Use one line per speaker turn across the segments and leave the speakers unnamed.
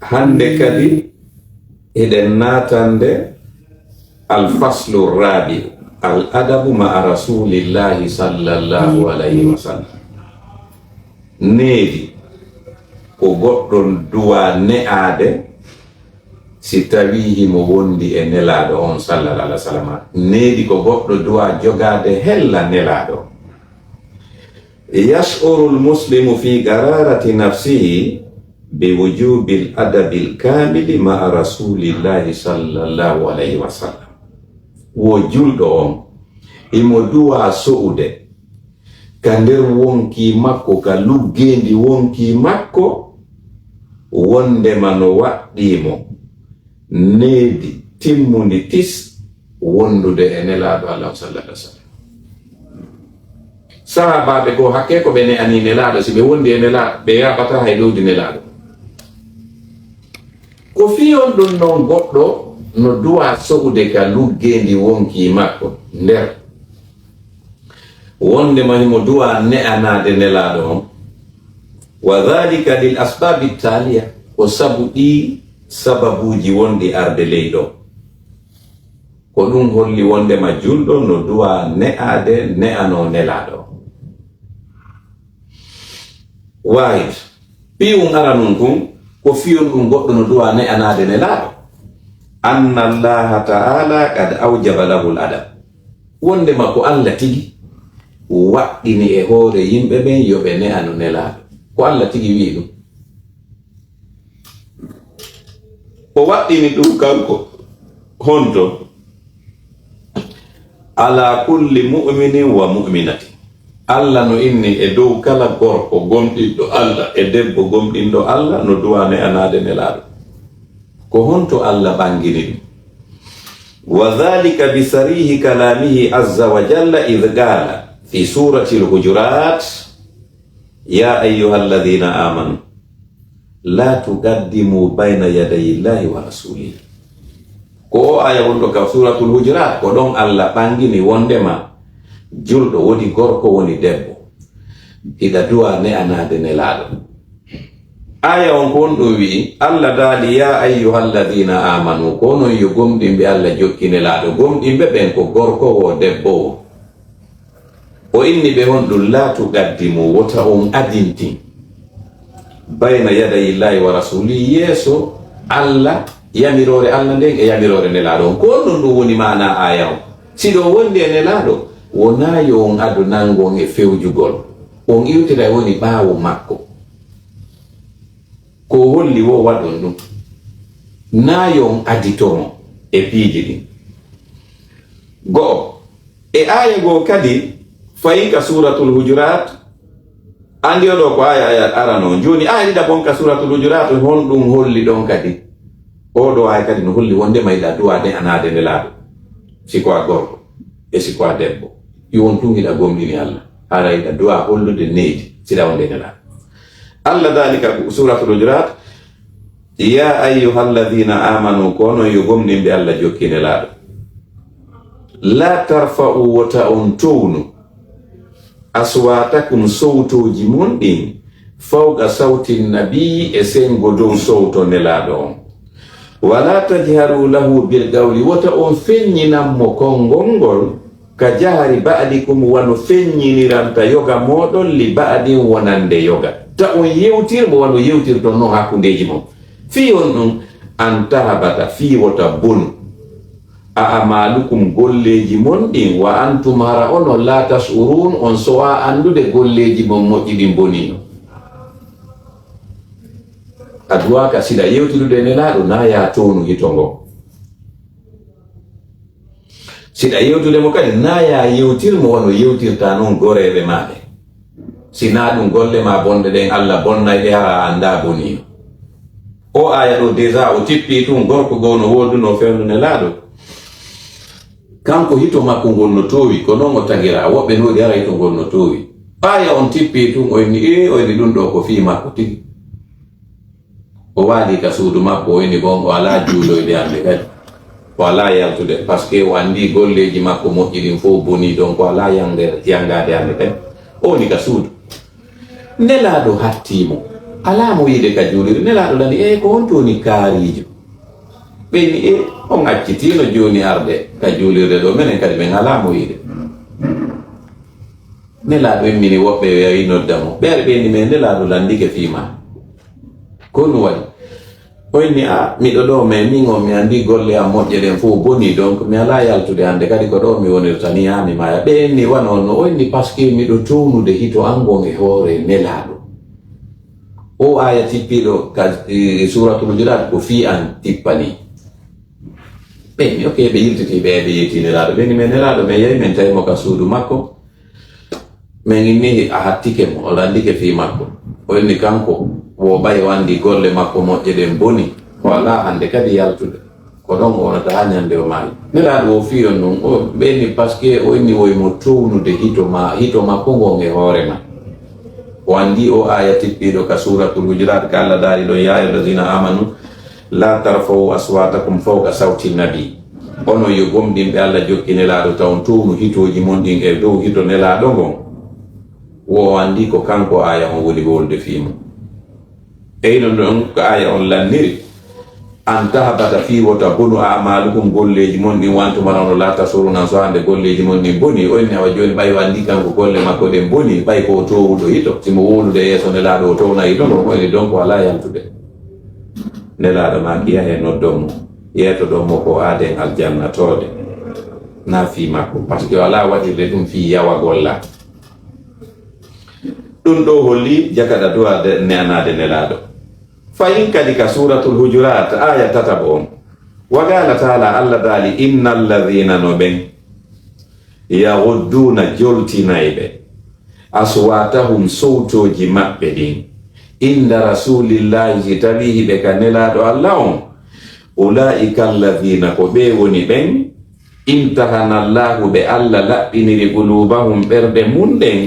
hande kadi eden natande al-faslu rabi al-adabu ma'a rasulillahi sallallahu alayhi wa sallam. Needi ko goɗɗon duwa ne'ade si tawi himo wondi e nelaɗo on sallallahu alaihi wasallam. Needi ko goɗɗo duwa jogade hella nelaɗo. Yash'uru al-muslimu fi qararati nafsihi bi wujubi al-adabi al-kamili ma'a rasulillahi sallallahu alaihi wasallam. Wo julɗo on imo duwa so'ude ka nder wonki makko, ka luggendi wonki makko, wondema no waɗɗimo needi timmundi tis wondude e nelaɗo Allah sallallahu alaihi wasallam. Sahabaɓe ko hakke ko ɓe ne'ani nelaɗo, si ɓe wondi e nelaɗo ɓe yaɓata hay ɗowdi nelaɗo. Ko fiyon ɗum non goɗɗo no duwa so'ude ka luggendi wonki makko nder wonde mahimo duwa ne'anade nelaɗo on. Wa dhalika lil asbabi taliya, ko sabu ɗi sababuji wondi arde leyɗo. Ko ɗum holli wondema julɗo no duwa ne'ade ne'ano nelaɗo. Wahid piyum ara nun kun ko fiyon ɗum goɗɗo no duwa ne'anade nelaɗo. Anna allaha ta'ala kad awjaba lahu al-adab, wondema ko Allah tigi waɗɗini e hoore yimɓe ɓen yoɓe ne'ano nelaɗo. Ko Allah tigi wi ɗum, o waɗɗini ɗum kanko honto ala kulli mu'minin wa mu'minati. Allah no inni e dow kala gorko gomɗinɗo Allah e debbo gomɗinɗo Allah no duwa ne'anade nelaɗo. Ko honto Allah ɓangini ɗum. Wa dhalika bi sarihi kalamihi azza wa jalla idh qala fi surati al-hujurat ya ayyuhalladhina amanu la tuqaddimu bayna yaday Allahi wa rasulihi. Ko aya wonto ka suratul hujurat ko don Allah bangini wondema juldo woni gorko woni debbo ida duwa ne'anade nelaɗo. Aya on ko do wi Allah dali ya ayyuhalladhina amanu, ko non yo gomɗimɓe Allah jokki nelaɗo. Gomɗimɓe ɓen ko gorko o debbo o inni ɓe hon ɗum la tuqaddimu, wota on adinti bayna yaday Allahi wa rasuli, yeso Allah, yamirore Allah nden e yamirore nelaɗo on. Ko ɗum ɗum woni mana aya o. Siɗo wondi e nelaɗo wona yo on adu nangon e fewjugol, on iwtira woni ɓaawo makko. Ko holli wo waɗon ɗum na yo on aditomo e piiji ɗin. Go'o e aya go kadi fayinka suratul hujurat andi oɗo ko aya arano joni aya ɗiɗa bonka suratul hujurat hon ɗum holli ɗon kadi oɗo aya kadi no holli wondema yiɗa duwa ne'anade nelaɗo, siko a gorko e siko a debbo, yon tun yiɗa gomɗini Allah hara yiɗa duwa hollude needi siɗa wonde nelaɗo. Allah dhalika suratul hujurat ya ayyuhalladhina amanu, kono yo gomɗinɓe Allah jokki nelaɗo. La tarfa'u wota on townu aswatakum sawtoji mon ɗin fawqa sawti nabi e sengo dow sawto nelaɗo on. Wala tajharu lahu bil qawli, wota on feññinanmo konngol ngol ka jahari ba'dikum wano feññiniranta yoga moɗon li ba'din wonande yoga. Ta on yewtirmo wano yewtirton non hakkundeji mon. Fi on ɗum an tahabata fi wota bonu a amalukum golleji mon ɗin wa antum hara ono la tashurun, on sowa andude golleji mon moƴƴi ɗin bonino. Aduwa ka sida yewtirude nelaɗo na ya tonu hitongo, sida yewtude mo kadi na ya yewtirmo wano yewtirta non goreɓe maɓe. Sina ɗum golle ma bonde ɗen Allah bonnayɗe hara anda bonino. O aya ɗo déjà o tippi tun gorko gono woduno fewnu nelaɗo, kanko hito makko ngol no towi ko non o tagira, woɓɓe noɗi ara hito ngol no towi. Aya on tippi tun o inni oyni ɗum ɗo ko fi makko tigi. O waali ka suudu makko o inni bon o ala juuloyde hande kadi, o ala yaltude par ce que o andi golleji makko moƴƴi ɗin fof boni, donc o ala yangade hande kadi o woni ka suudu. Nelaɗo hattimo ala mo yide ka juliri nelaɗo dani ko hontoni kaarijo ɓeni on accitino joni arde ka julirde ɗo minen kadi ɓen ala mo yide nelaɗo immini woɓɓe yawi noddamo ɓeere ɓeni men nelaɗo landike fima kono waɗi oyni miɗo ɗo mais min o mi andi golle am moƴƴe ɗen fof boni donc mi ala yaltude hande kadi ko ɗo mi wonirta ni yani maya ɓenni wanon no oyni par ce que miɗo townude hito angon e hoore nelaɗo o aya tippiɗo suratul hujurat ko fi an tippani ɓenni ok ɓe yiltiti ɓe yetti nelaɗo ɓenni men nelaɗo mais yeyi men tawimo ka suudu makko min inni a hattike mo o landike fi makko oyni kanko wo ɓay wandi golle makko moƴƴe ɗen boni o ala hande kadi yaltude ko ɗon wonata ha ñande o maayi nelaɗo o fiyon ɗum o ɓenni par ce que o inni woymo townude hito makko ngon e hoore ma o andi o aya tippiɗo ka suratul hujurat ka Allah daari ɗon ya ayyuhallazina amanu la tarfa'u aswatakum fawqa sawti nabi ono yo gomɗinɓe Allah jokki nelaɗo tawon townu hitoji mon ɗin e dow hito nelaɗo ngon wo andi ko kanko aya on woni wolde fimo eyno ɗon ko aya on lanniri an tahabata fi wota bonu amalukum golleji mon ɗin wantumanono la tasuruna so hande golleji mon ɗin boni oyni awa joni ɓay wandi kanko golle makko ɗen boni ɓay ko towuɗo hito simo wolude yeeso nelaɗo o towna hito ɗo oyni donc ala yaltude nelaɗo ma kiya e noddonmo yeeto ɗon mo ko aaden aljanna tode na fi makko par ce que ala waɗirde ɗum fi yawa golla ɗum ɗo holli jakaɗa duwa ne'anade nelaɗo fayin kadi ka suratul hujurat aya tatabo on wa qala taala Allah daali innal ladhina no ɓen yagudduna joltinayɓe aswatahum sowtoji maɓɓe ɗin inda rasulillahi si tawihi ɓe ka nelaɗo Allah on ulaika alladhina ko ɓe woni ɓen imtahana Allahu ɓe Allah laɓɓiniri qulubahum ɓerɗe mun ɗen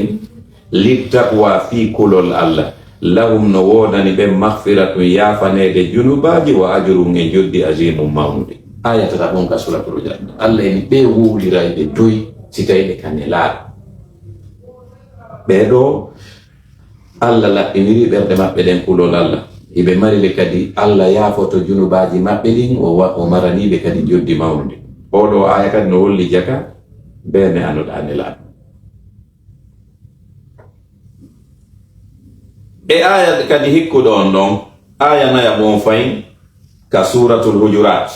littaqwa fi kulol Allah lahum no wodani ɓe mahfiratun yafanede junubaji wa ajrun e joddi azimum mawnude aya tata ɗon ka suratul hujurat Allah eni ɓe wuulirayɓe doyi si tawi ɓe ka nelaɗo ɓeɗo Allah laɓɓiniri ɓerɗe maɓɓe ɗen kulol Allah iɓe mariɓe kadi Allah yafoto junubaji maɓɓe ɗin o maraniɓe kadi joddi mawnude oɗo aya kadi no wolli jaka ɓe ne anoɗa nelaɗo e aya kadi hikkuɗo on ɗon aya naya bon fayin ka suratul hujurat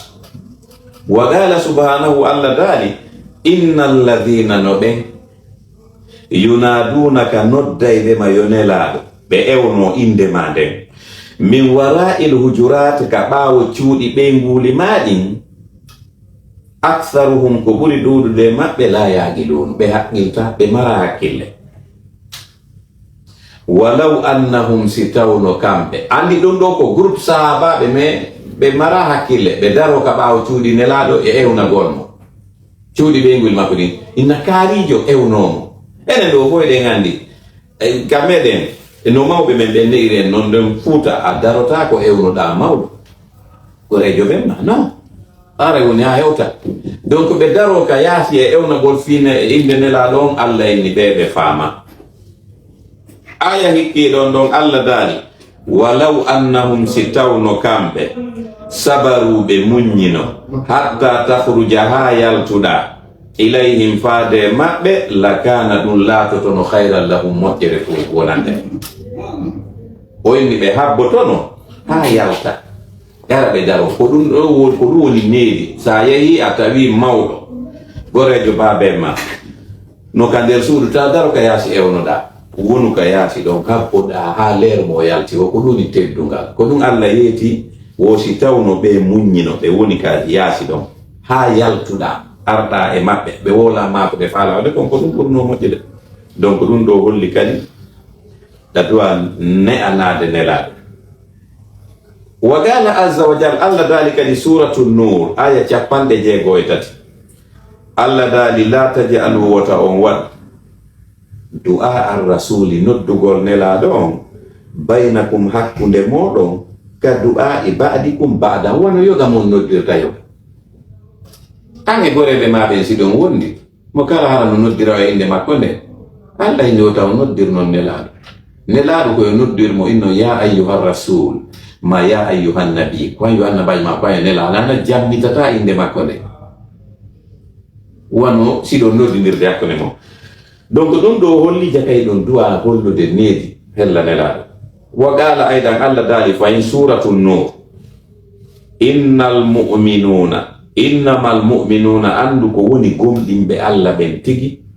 wa qala subhanahu Allah daali innal ladhina no ɓen yunadunaka noddayɓe ma yo nelaɗo ɓe ewno inde ma nden min wara'il hujurat ka ɓaawo cuuɗi ɓe nguuli maɗin aktharuhum ko ɓuri ɗuɗude maɓɓe la yaqilun ɓe haqqilta ɓe mara hakkille walaw annahum si tawno kamɓe andi ɗum ɗo ko groupe sahabaɓe mais ɓe mara hakkille ɓe daro ka ɓaawo cuuɗi nelaɗo e ewnagol mo cuuɗi ɓeygol makko ɗin inna kaarijo ewnomo enen ɗo fof eɗen andi ka meɗen no mawɓe men ɓe ndeiri en noon nden fuuta a darota ko ewnoɗa mawɗo gorejo ɓenma non ara woni ha hewta donc ɓe daro ka yaasi e ewnagol fine inde nelaɗo on Allah enni ɓe faama aya hikkiɗon ɗon Allah daali walaw annahum si tawno kamɓe sabaruɓe muññino hatta tahruja ha yaltuɗa ilayhim faade maɓɓe lakana ɗum laatotono hayran lahum moƴƴere to wonande o inni ɓe habbotono ha yalta gara ɓe daro ko ɗum woni needi sa yehi a tawi mawɗo gorejo baben ma no ka nder suudu ta daro ka yaasi ewnoɗa wonu ka yaasi ɗon kabboɗa ha leer mo yalti o ko ɗuni teddungal ko ɗum Allah yeeti wosi tawno ɓe muññino ɓe woni ka yaasi ɗon ha yaltuɗa arɗa e maɓɓe ɓe wola mako ɓe faala wade kon ko ɗum ɓurno moƴƴude donc ɗum ɗo holli kadi ɗaɗuwa ne'anade nelaɗo wa qala azza wa jalla Allah daali kadi suratu nur aya 53 Allah daali la taj'alu wota on waɗ du'a ar-rasuli noddugol nelaɗo on baynakum hakkunde moɗon ka du'a e ba'dikum ba'da wono yoga mon noddirta yo ange goreɓe maɓe si ɗon wondi mo kala hara no noddira e inde makko nde Allah inde o taw noddir noon nelaɗo nelaɗo koye noddirmo inno ya ayyuha rasul ma ya ayyuha nabi ko yo annabaji ma koye nelaɗo ana jammitata inde makko nde wano siɗon noddidirde hakkunde mo donc ɗum ɗo holli jakay ɗon duwa hollude needi hella nelaɗo wa qala aydan allah daali fayin suratu nur innamal mu'minuna andu ko woni gomɗinɓe allah ɓen tigi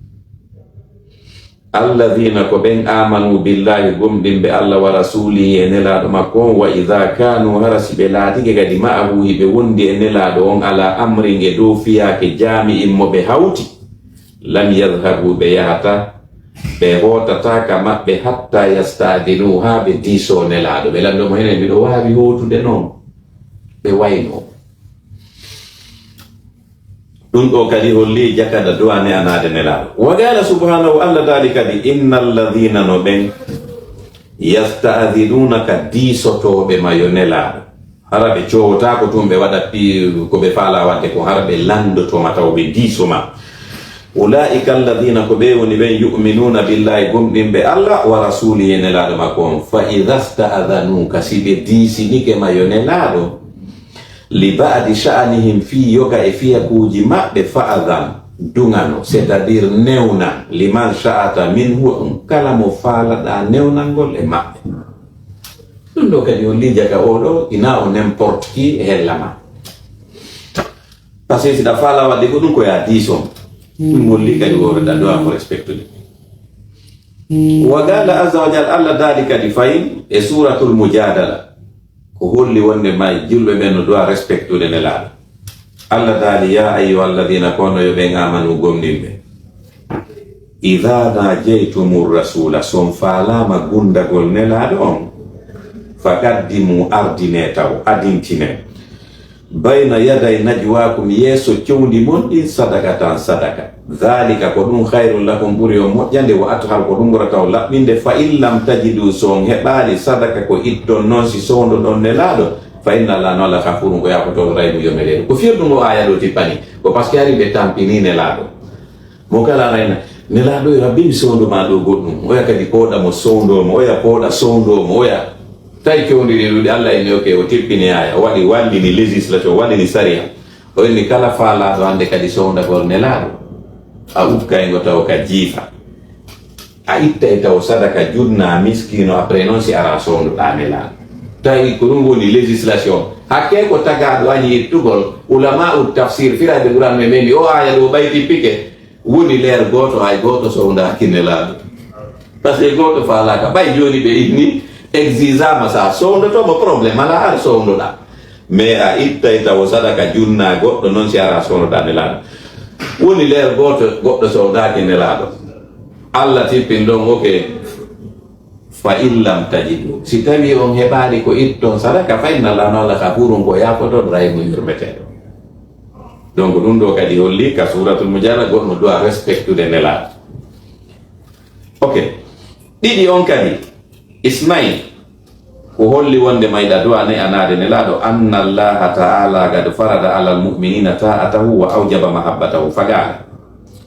alladhina ko ɓen amanu billahi gomɗinɓe allah wa rasulihi e nelaɗo makko on wa idha kanu harasi ɓe laatike kadi ma'ahu hiɓe wondi e nelaɗo on ala amrin e dow fiyake jami'in mo ɓe hawti lam yadhabu ɓe yahata ɓe hotataka maɓɓe hatta yastadinu ha ɓe diso nelaɗo ɓe landomo henen miɗo wawi hotude noon ɓe wayno ɗum ɗo kadi holli jakada duwane anade nelaɗo wa qala subhanahu allah dali kadi innal ladhina no ɓen yasta'dhinunaka disotoɓe mayo nelaɗo hara ɓe cowota ko tum ɓe waɗa ko ɓe faala wadde ko hara ɓe landotoma taw ɓe disoma ulaika alladhina ko ɓe woni ɓen yu'minuna billahi gomɗinɓe allah wa rasulihi nelaɗo makko on fa idha sta'dhanuka si ɓe disinike mayo nelaɗo li ba'di sha'nihim fi yoga e fiyakuji maɓɓe fa'adhan dungano c'est à dire newna liman sha'ata minhu kala mo faalaɗa newnangol e maɓɓe ɗum ɗo kadi o lijaka oɗo ina o n'importe qui e hellama par ce que siɗa faala wadde ko ɗum koya dison ɗum wolli kadi woreɗa ɗo a ko respectude wa qala azza wa jalla allah daali kadi fayin e suratul mujadala ko holli wonde may julɓe ɓen no dowa respectude nelaɗo allah daali ya ayyuha alladhina kono yo ɓen amanu gomɗinɓe idha najaytumu rasula son faalama gundagol nelaɗo on faqaddimu ardine taw adintine bayna yaday najwakum yeeso cewndi mon ɗin sadakatan sadaka dhalika ko ɗum hayrun lakum ɓuri o moƴƴande wa athar ko ɗum ɓura taw laɓɓinde fa in lam tajidu son heɓaali sadaka ko itton noon si sowndo ɗon nelaɗo fa inna allah no allah gafurun ko yakoto raymu yomeɗeɗo ko firɗum o aya ɗo tippani ko par ce que ari ɓe tampini nelaɗo mo kala rayna nelaɗo rabbi mi sowndoma ɗo goɗɗum oya kadi pooɗamo sowndomo oya pooɗa sowndomo oya tawi kewndiri ɗuɗi allah ene oke o tippini aya o waɗi wallini législation wallini saria o inni kala faalaɗo hande kadi sowndagol nelaɗo a ukkaygo taw ka jiifa a itta e taw sadaka jurna miskino après noon si ara sowndoɗa nelaɗo tawi ko ɗum woni législation hakke ko tagaɗo añi ittugol ulama u tafsir firaɓe ɓuran me meni o aya ɗo ɓay tippike woni leer goto hay goto sowndaki nelaɗo par ce que goto faalaka ɓay joni ɓe inni exigama sa sowndotomo probléme ala ar sowndoɗa mais a itta e taw sadaka junna goɗɗo noon si ara sowndoɗa nelaɗo woni leer goto goɗɗo sowdaki nelaɗo allah tippin ɗon oke fa in lam tajidu si tawi on heɓani ko itton sadaka fa inna allah no allah gafurun ko yafotoɗo raymu yurmeteɗo donc ɗum ɗo kadi holli ka suratul mujadala goɗɗo dowa respectude nelaɗo ok ɗiɗi on kadi isnayi ko holli wonde mayɗa duwa ne anade nelaɗo anna allaha ta'ala gad farada ala almu'minina ta'atahu wa awjaba mahabbatahu fagala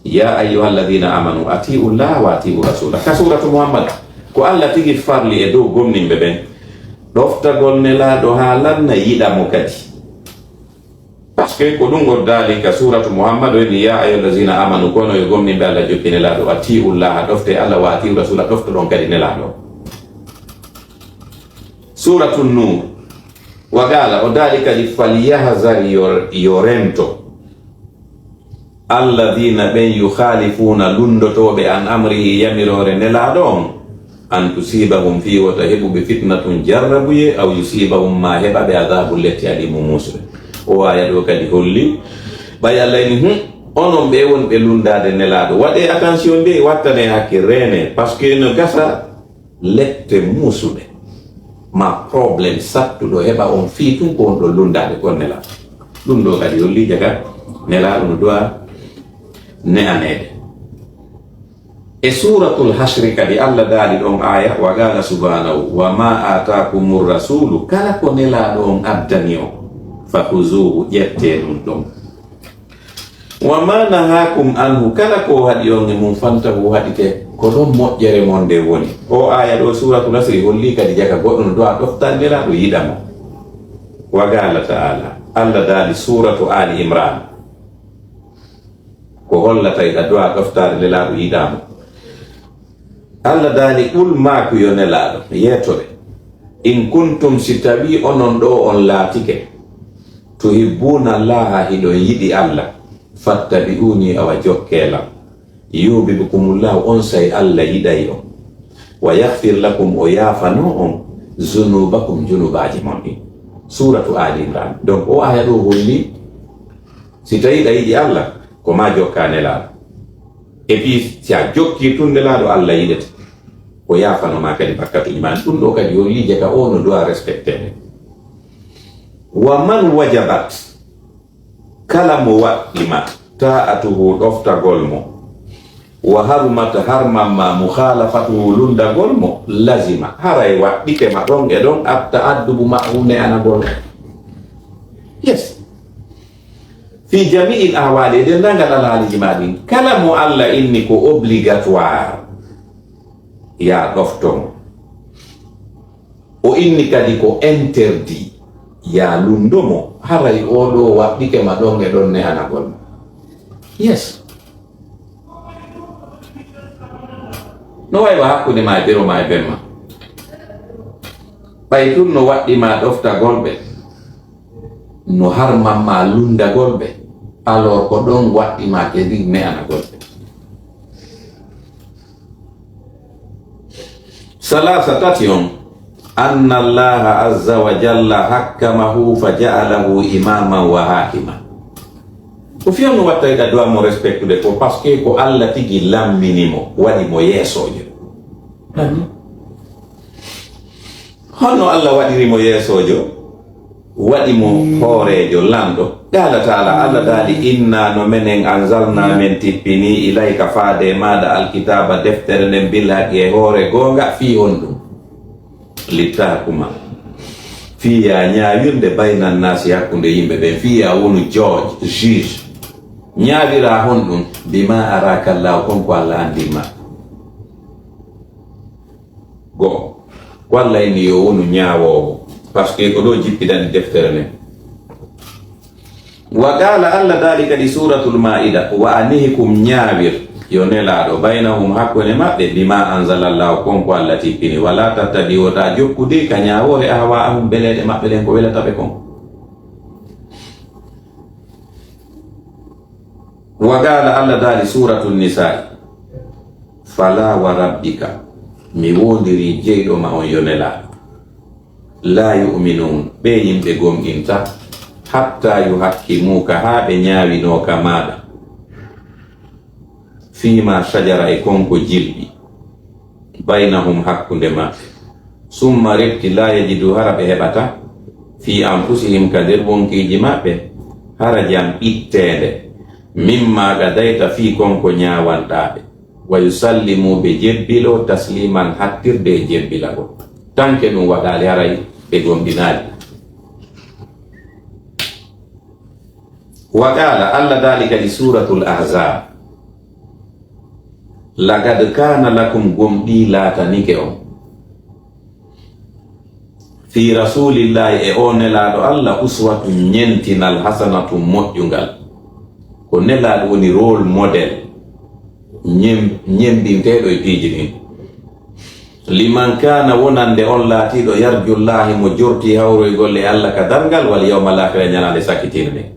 ya ayyuha alladhina amanu atiu llaha wa atiu rasula ka suratu muhammad ko allah tigi farli e dow gomninɓe ɓen ɗoftagol nelaɗo ha lanna yiɗamo kadi par ce que ko ɗum o daali ka suratu muhammad o ni ya ayyuha alladhina amanu kono yo gomninɓe allah jokki nelaɗo atiu llaha ɗofte allah wa atiu rasula ɗofta ɗon kadi nelaɗo suratu nur wa qala o daali kadi falyahzar yo rento alladhina ɓen yukhalifuna lundotoɓe an amrihi yamirore nelaɗo on an tusibahum fi wata heɓuɓe fitnatun jarrabuye aw yusibahum ma heɓaɓe adabu letti alimu musre o aya ɗo kadi holli ɓay allah ini onon ɓe wonɓe lundade nelaɗo waɗe attention nde wattane hakke rene par ce que no gasa lette musuɗe ma probléme sattuɗo heɓa on fii tun ko on ɗo lundade kon nelaɗo ɗum ɗo kadi holli jaga nelaɗo no dowa ne anede e suratul hasri kadi allah daali ɗon aya wa qala subhanahu wa ma atakumur rasulu kala ko nelaɗo on addani o fahuzuhu ƴette ɗum ɗon wa ma nahakum anhu kala ko haɗi on e mum fantahu haɗite ko ɗon moƴƴere mon nde woni. O aya ɗo suratul Nasri holli kadi jaka goɗɗo no do'a ɗoftandiraɗo yiɗamo. Wa qala ta'ala, Allah daali suratu Ali Imran ko hollata iɗa do'a ɗoftade nelaɗo yiɗamo. Allah daali qul maako yo nelaɗo yetoɓe, in kuntum si tawi onon ɗo on laatike tuhibbuna Allaha hiɗon yiɗi Allah, fattabi'uni awa jokkelam, yuhibbukumullahu on say Allah yiɗay on, wa yaghfir lakum o yaafano on zunubakum junubaji mon ɗin. Suratu Ali Imran. Donc o aya ɗo holli si tawi ɗa yiɗi Allah ko ma jokka nelaɗo, et puis si a jokki tun nelaɗo Allah yiɗete ko yaafano ma kadi bakkatuji ma. Ɗum ɗo kadi holli je ka o no doit respectede. Wa man wajabat, kala mo waɗɗima ta'atuhu ɗoftagol mo, wa harumata harmamma mukhalafatuhu lundagol mo, lazima haray waɗɗike ma ɗon e ɗon at-ta'addubu ma'hu ne'anagol. Yes, fi jami'il ahwali de nangal alhaliji maɗin kala mo Allah inni ko obligatoire ya ɗoftomo, o inni kadi ko interdit ya lundomo, haray oɗo waɗɗike ma ɗon e ɗon ne'anagol mo. Yes, no waywa hakkunde ma e ɓero ma e benma. ɓay tun no waɗɗima ɗoftagol ɓe, no harmanma lundagol ɓe, alors ko ɗon waɗɗima kedi ne'anagol ɓe. Salasa tati on, anna Allaha azza wa jalla hakkamahu fa ja'alahu imaman wa hakima. Ko fiyon no watta ida doa mo respectude ko parce que ko Allah tigi lamminimo waɗi mo yeesojo. Honno Allah waɗiri mo yeesojo, waɗi mo hoorejo lamɗo. Qala ta'ala, Allah daali inna no menen anzalna men tippini ilayka faade maɗa alkitaba deftere nden bil haqi e hoore gonga fi on ɗum littahkuma fiya ñawirde baynan nasi hakkunde yimɓe ɓen, fiya wonu juge ñawira hon ɗum bima araka Allah, konko Allah andima. Go ko Allah inni yo wonu ñawowo par ce que ko ɗo jippidani deftere nden. Wa qala Allah daali kadi suratul Maida, wa anihikum ñawir yo nelaɗo baynahum hakkunde maɓɓe bima anzalallahu, konko Allah tippini, wala tattabi wota jokkude ka ñawore ahwa ahum beleɗe maɓɓe ɗen ko welataɓe kon. Wa qala Allah daali suratul Nisa, fala wa rabbika, mi wondiri jeyɗo ma on yo nelaɗo, la yu'minun, ɓe yimɓe gomɗinta, hatta yuhakkimuka ha ɓe ñawinoka maɗa, fima shajara e konko jilɓi, baynahum hakkunde maɓɓe, summa refti la yajidu hara ɓe heɓata, fi anfusihim ka nder wonkiji maɓɓe, harajan ɓittede, mimma gadayta fi konko ñawanɗaɓe, wa yusallimu ɓe jebbilo tasliman hattirde e jebbilago, tanke ɗum waɗali haray ɓe gomɗinali. Wa qala Allah daali kadi suratul Ahzab, laqad kana lakum gomɗi laatanike on fi rasulillahi e o nelaɗo Allah uswatu ñentinal hasanatu moƴƴungal, ko nelaɗo woni role model ñembinteɗo e piiji ɗin, liman kana wonande on laatiɗo yarjullahi mo jorti hawroygol e Allah ka dargal wal yawmal akhira ñalande sakkitirde.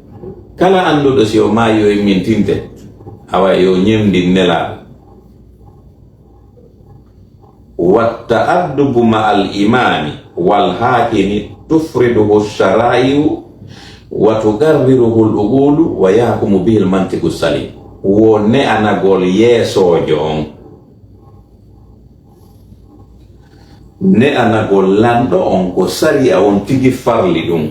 Kala anduɗo si o maayi o mintinte awa yo ñemdi nelaɗo. Watta'addubu ma'al imami wal hakimi tufriduhu shara'iu wa tugarriruhu al-uqulu wa yahkumu bihi al-mantiqu salim. Wo ne'anagol yeesojo on, ne'anagol lanɗo on ko sariya on tigi farli ɗum,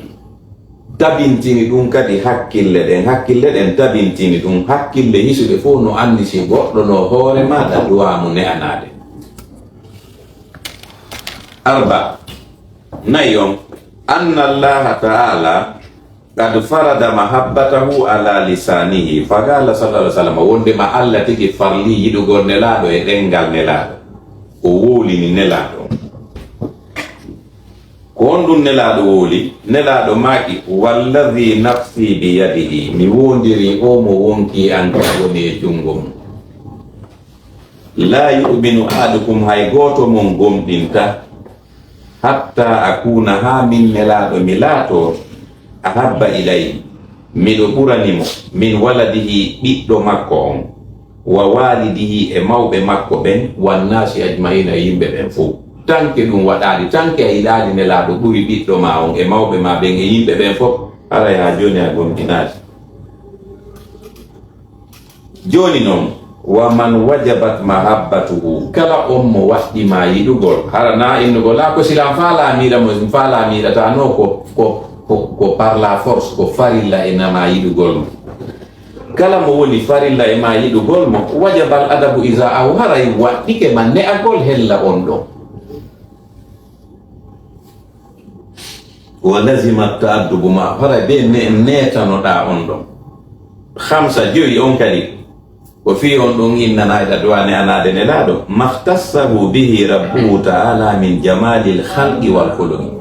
tabintini ɗum kadi hakkille ɗen tabintini ɗum, hakkille hisuɓe fof no andi si goɗɗo no hoore maɗa duwamu ne'anade. Arba nayi on, anna Allaha ta'ala qad farada mahabbatahu ala lisanihi fagala sallallahu alaihi wasallam wonde ma Allah tigi farli yiɗugol nelaɗo e ɗengal nelaɗo o wolini nelaɗo ko on ɗum nelaɗo woli nelaɗo maki walladhi nafsi biyadihi mi wondiri o mo wonki an woni e jungo mum la yu'minu ahadukum hay goto mon gomɗinta hatta akuna ha min nelaɗo mi laato ahabba ilayhi miɗo ɓuranimo min waladihi ɓiɗɗo makko on wa walidihi e mawɓe makko ɓen wannasi ajmaina yimɓe ɓen fof tanke ɗum waɗaɗi tanke a yiɗaɗi nelaɗo ɓuri ɓiɗɗo ma on e mawɓe ma ɓen e yimɓe ɓen fof aray ha joni a gomɗinaji joni noon wa man wajabat mahabbatuhu kala on mo waɗɗima yiɗugol harana innugol la ko silam falamira mo falamiɗata no ko par la force ko farilla e nama yiɗugol mo kala mo woni farilla e ma yiɗugol mo wajabal adabu isa aw haray waɗɗike ma ne'agol hella on ɗon wa lazima ta'addubu ma haray be netanoɗa on ɗon hamsa joyi on kadi ko fi on ɗon innanayɗa duwane anade nelaɗo mahtassahu bihi rabbuhu ta'ala min jamalil khalqi wal khuluqi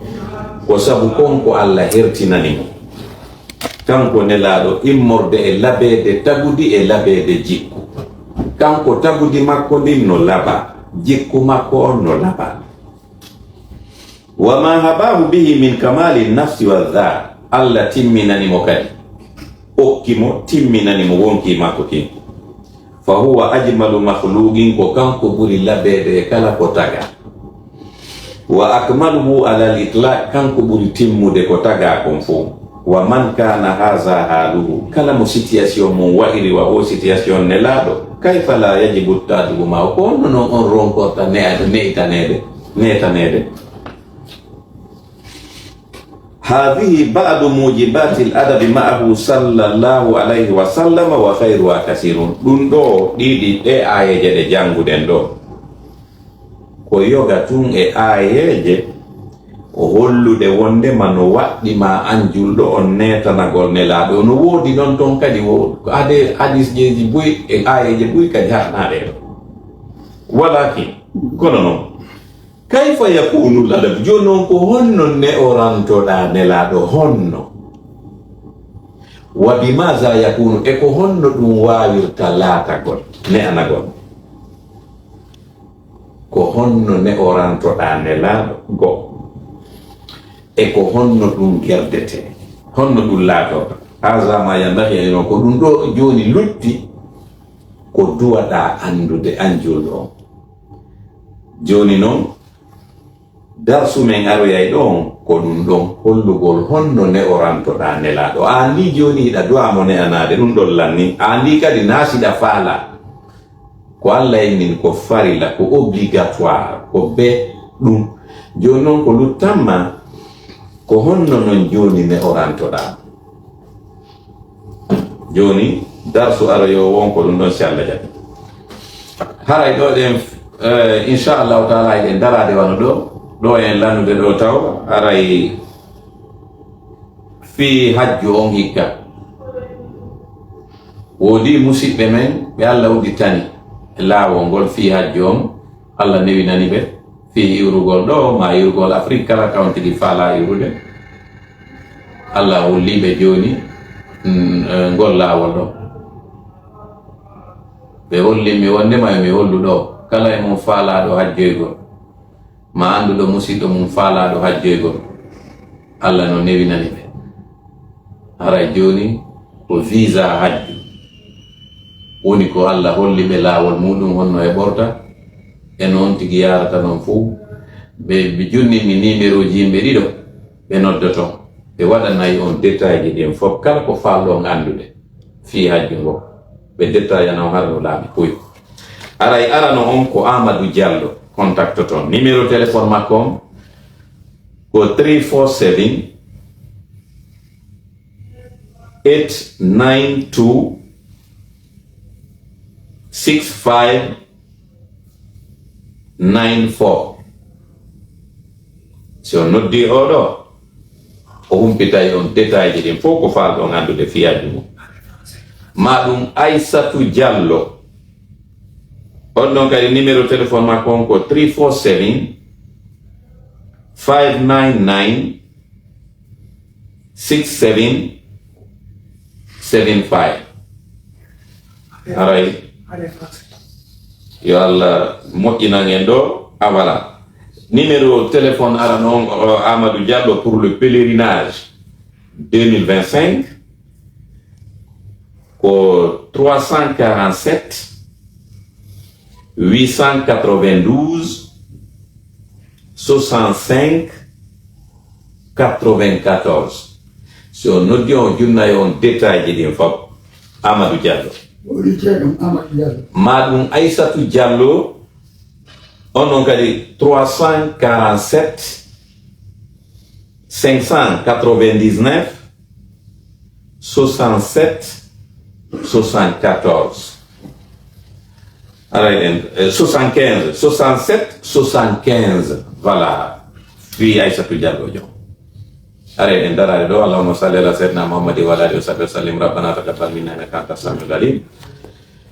ko sabu konko Allah hertinanimo kanko nelaɗo immorde e labede tagudi e labede jikku kanko tagudi makko ndin no laba jikku makko on no laba wa ma habahu bihi min kamali nafsi wa dhat Allah timminanimo kadi okkimo timminanimo wonki makko kin fa huwa ajmalu makhluqin ko kanko ɓuri labede e kala ko taga wa akmaluhu ala al-itlaq kanko ɓuri timmude ko taga kon fof wa man kana haza haluhu kala mo situation mum wa'iri wa o situation nelaɗo kayfa la yajibu tadubu ma ko onno noon on ronkorta netanede هذه بعض موجبات الأدب معه صلى الله عليه وسلم وخيرها كثير ɗum ɗo ɗiɗi ɗe ayeje ɗe janguɗen ɗo ko yoga tun e ayeje o hollude wondema no waɗɗima an julɗo on netanagol nelaɗo no woodi noon ton kadi ade hadisjeji boy e ayeje ɓuy kadi harnaɗe ɗo walakin kono noon kayfa yakunu ladab joni noon ko honno ne orantoɗa nelaɗo honno wa bimaza yakunu e ko honno ɗum wawirta laatagol ne anagol ko honno ne orantoɗa nelaɗo go e ko honno ɗum gerdete honno ɗum laatoɗa haza ma yandahi eno ko ɗum ɗo joni lutti ko duwaɗa andude an julɗo on joni noon darsu men aroyay ɗon ko ɗum ɗon hollugol honno ne orantoɗa nelaɗo an ni joni hiɗa duwamo ne anade ɗum ɗon lanni an ni kadi nasiɗa faala ko Allah min ko farila ko obligatoire ko be ɗum joni noon ko luttanma ko honno non joni ne orantoɗa joni darsu aroyo won ko ɗum ɗon si Allah jaɓi haray ɗo ɗen inchallahu taala eɗen darade wano ɗo en lannude ɗo taw aray fi hajju on hikka woodi musidɓe men ɓe Allah udditani laawol ngol fi hajju on Allah newinani ɓe fi iwrugol ɗo ma iwrugol Afrique kala kawon tigi faala iwrude Allah holliɓe joni ngol laawol ɗo ɓe hollimi wondema mi hollu ɗo kala e mum faalaɗo hajjoygol ma anduɗo musidɗo mum faalaɗo hajjoygol Allah no newinani ɓe haray joni ko visa hajju woni ko Allah holli ɓe laawol muɗum honno e ɓorta e noon tigi yarata noon fof ɓe junnini numéro ji yimɓe ɗiɗo ɓe noddoton ɓe waɗanayi on détail ji ɗin fof kala ko falɗon andude fi hajju ngo ɓe détail ana har no laaɓi puy aray arano on ko Amadou Diallo contact ton numéro téléphone makko on ko 347 892 6594 so noddi oɗo o humpitay on détail ɗin fof ko falɗo gandude fiyaji mum maɗum Aissatou Diallo on ɗon kadi numéro téléphone makko on ko 347 599 6775 aray yo Allah moƴƴinan en ɗo voilà numéro téléphone ara noon Amadou Diallo pour le pèlerinage 2025 ko 347 892 65 94 so noddi on junnayi on détail ji ɗin fof Amadou Diallo maɗum Aissatou Diallo on ɗon kadi 347 599 67 74 75 67 75 voilà fi Aissatou Diallo jo are en darade do Allahumma salli ala sayyidina Muhammad wa ala alihi wa sallim rabbana taqabbal minna innaka antas samiul alim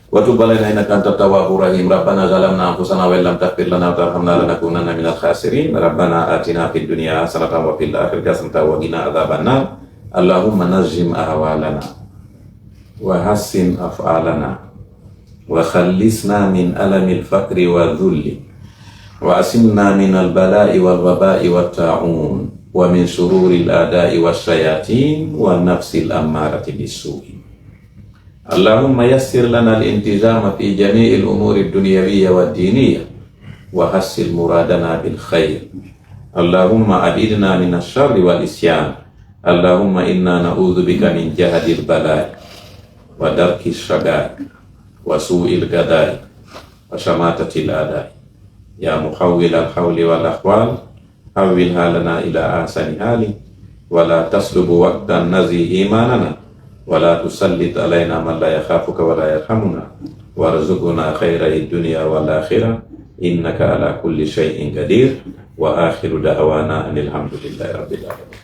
wa tub alaina innaka antat tawwabur rahim rabbana zalamna anfusana wa illam taghfir lana wa tarhamna lanakunanna minal khasirin rabbana atina fid dunya hasanatan wa fil akhirati hasanatan wa qina adzabannar Allahumma najjim ahwalana wa hassin af'alana wa khallisna min alamil faqri wa dhulli wa asimna min al bala'i wal waba'i wat ta'un wa min shururil a'da'i wasyayatin wa nafsil ammarati bis-su'i. Allahumma yassir lana al-intizama fi jami'il umuri ad-dunyawiyya wad-diniyya wa hassil muradana bil khair. Allahumma abidna min asy-syarri wal isyan. Allahumma inna na'udzu bika min jahdil bala'i wa darkis syada'i wa su'il qada'i wa shamatatil a'da'i. Ya muhawwil al-hawli wal ahwal hawwil halana ila ahsani hali wa la taslubu waqtan nazi imanana wa la tusallit alaina man la yakhafuka wa la yarhamuna warzuqna khairai dunya wal akhirah innaka ala kulli shay'in qadir wa akhiru da'wana alhamdulillahi rabbil alamin.